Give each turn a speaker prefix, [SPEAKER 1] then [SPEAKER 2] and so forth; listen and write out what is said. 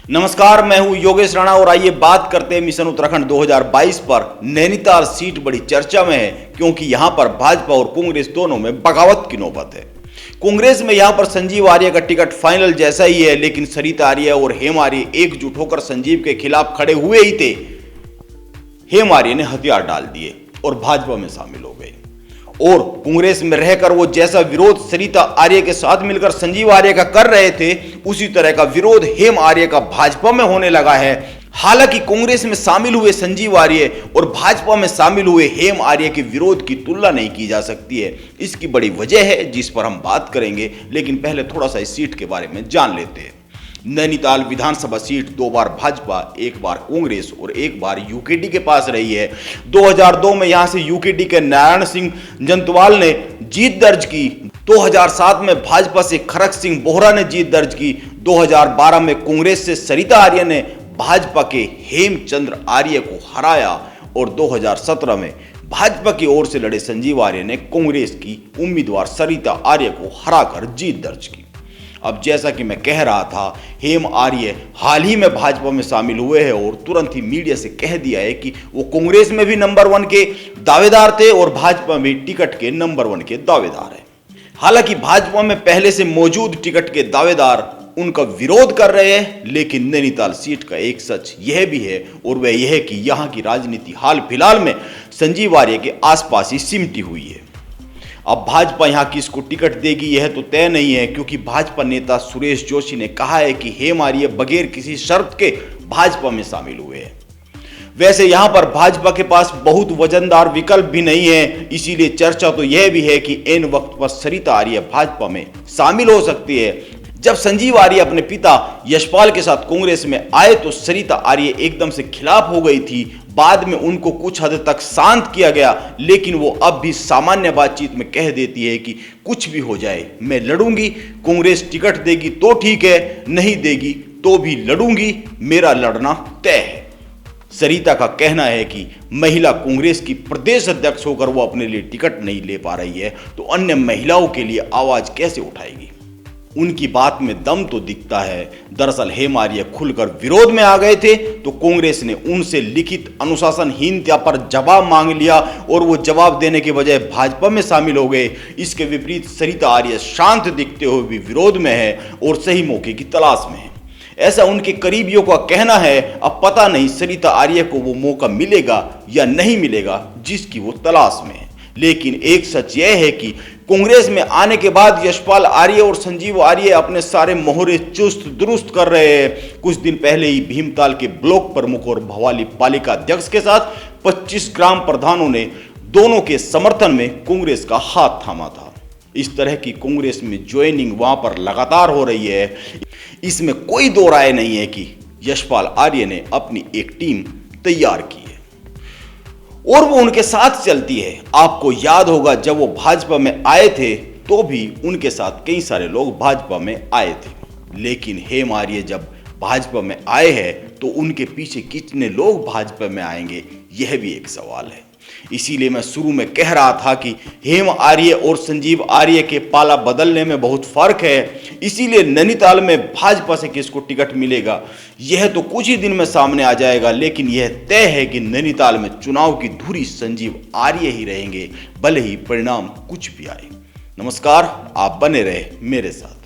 [SPEAKER 1] नमस्कार, मैं हूं योगेश राणा और आइए बात करते हैं मिशन उत्तराखंड 2022 पर। नैनीताल सीट बड़ी चर्चा में है क्योंकि यहां पर भाजपा और कांग्रेस दोनों में बगावत की नौबत है। कांग्रेस में यहां पर संजीव आर्य का टिकट फाइनल जैसा ही है, लेकिन सरिता आर्य और हेम आर्य एकजुट होकर संजीव के खिलाफ खड़े हुए ही थे। हेम आर्य ने हथियार डाल दिए और भाजपा में शामिल हो गए और कांग्रेस में रहकर वो जैसा विरोध सरिता आर्य के साथ मिलकर संजीव आर्य का कर रहे थे, उसी तरह का विरोध हेम आर्य का भाजपा में होने लगा है। हालांकि कांग्रेस में शामिल हुए संजीव आर्य और भाजपा में शामिल हुए हेम आर्य के विरोध की तुलना नहीं की जा सकती है। इसकी बड़ी वजह है जिस पर हम बात करेंगे, लेकिन पहले थोड़ा सा इस सीट के बारे में जान लेते हैं। नैनीताल विधानसभा सीट 2 बार भाजपा, 1 बार कांग्रेस और 1 बार यूकेडी के पास रही है। 2002 में यहां से यूकेडी के नारायण सिंह जंतवाल ने जीत दर्ज की। 2007 में भाजपा से खरक सिंह बोहरा ने जीत दर्ज की। 2012 में कांग्रेस से सरिता आर्य ने भाजपा के हेमचंद्र आर्य को हराया और 2017 में भाजपा की ओर से लड़े संजीव आर्य ने कांग्रेस की उम्मीदवार सरिता आर्य को हराकर जीत दर्ज की। अब जैसा कि मैं कह रहा था, हेम आर्य हाल ही में भाजपा में शामिल हुए हैं और तुरंत ही मीडिया से कह दिया है कि वो कांग्रेस में भी नंबर 1 के दावेदार थे और भाजपा में टिकट के नंबर 1 के दावेदार हैं। हालांकि भाजपा में पहले से मौजूद टिकट के दावेदार उनका विरोध कर रहे हैं, लेकिन नैनीताल सीट का एक सच यह भी है और वह यह है कि यहाँ की राजनीति हाल फिलहाल में संजीव आर्य के आसपास ही सिमटी हुई है। अब भाजपा यहां किसको टिकट देगी यह तो तय नहीं है, क्योंकि भाजपा नेता सुरेश जोशी ने कहा है कि हेम आर्य बगैर किसी शर्त के भाजपा में शामिल हुए हैं। वैसे यहां पर भाजपा के पास बहुत वजनदार विकल्प भी नहीं है, इसीलिए चर्चा तो यह भी है कि ऐन वक्त पर सरिता आर्य भाजपा में शामिल हो सकती है। जब संजीव आर्य अपने पिता यशपाल के साथ कांग्रेस में आए तो सरिता आर्य एकदम से खिलाफ हो गई थी। बाद में उनको कुछ हद तक शांत किया गया, लेकिन वो अब भी सामान्य बातचीत में कह देती है कि कुछ भी हो जाए मैं लड़ूंगी, कांग्रेस टिकट देगी तो ठीक है, नहीं देगी तो भी लड़ूंगी, मेरा लड़ना तय है। सरिता का कहना है कि महिला कांग्रेस की प्रदेश अध्यक्ष होकर वो अपने लिए टिकट नहीं ले पा रही है तो अन्य महिलाओं के लिए आवाज कैसे उठाएगी। उनकी बात में दम तो दिखता है। दरअसल हेम आर्य खुलकर विरोध में आ गए थे तो कांग्रेस ने उनसे लिखित अनुशासनहीनता पर जवाब मांग लिया और वो जवाब देने के बजाय भाजपा में शामिल हो गए। इसके विपरीत सरिता आर्य शांत दिखते हुए भी विरोध में है और सही मौके की तलाश में है, ऐसा उनके करीबियों का कहना है। अब पता नहीं सरिता आर्य को वो मौका मिलेगा या नहीं मिलेगा जिसकी वो तलाश में है, लेकिन एक सच यह है कि कांग्रेस में आने के बाद यशपाल आर्य और संजीव आर्य अपने सारे मोहरे चुस्त दुरुस्त कर रहे हैं। कुछ दिन पहले ही भीमताल के ब्लॉक प्रमुख और भवाली पालिका अध्यक्ष के साथ 25 ग्राम प्रधानों ने दोनों के समर्थन में कांग्रेस का हाथ थामा था। इस तरह की कांग्रेस में ज्वाइनिंग वहां पर लगातार हो रही है। इसमें कोई दो राय नहीं है कि यशपाल आर्य ने अपनी एक टीम तैयार की है और वो उनके साथ चलती है। आपको याद होगा जब वो भाजपा में आए थे तो भी उनके साथ कई सारे लोग भाजपा में आए थे, लेकिन हेम आर्य जब भाजपा में आए हैं तो उनके पीछे कितने लोग भाजपा में आएंगे यह भी एक सवाल है। इसीलिए मैं शुरू में कह रहा था कि हेम आर्य और संजीव आर्य के पाला बदलने में बहुत फर्क है। इसीलिए नैनीताल में भाजपा से किसको टिकट मिलेगा यह तो कुछ ही दिन में सामने आ जाएगा, लेकिन यह तय है कि नैनीताल में चुनाव की धुरी संजीव आर्य ही रहेंगे, भले ही परिणाम कुछ भी आए। नमस्कार, आप बने रहे मेरे साथ।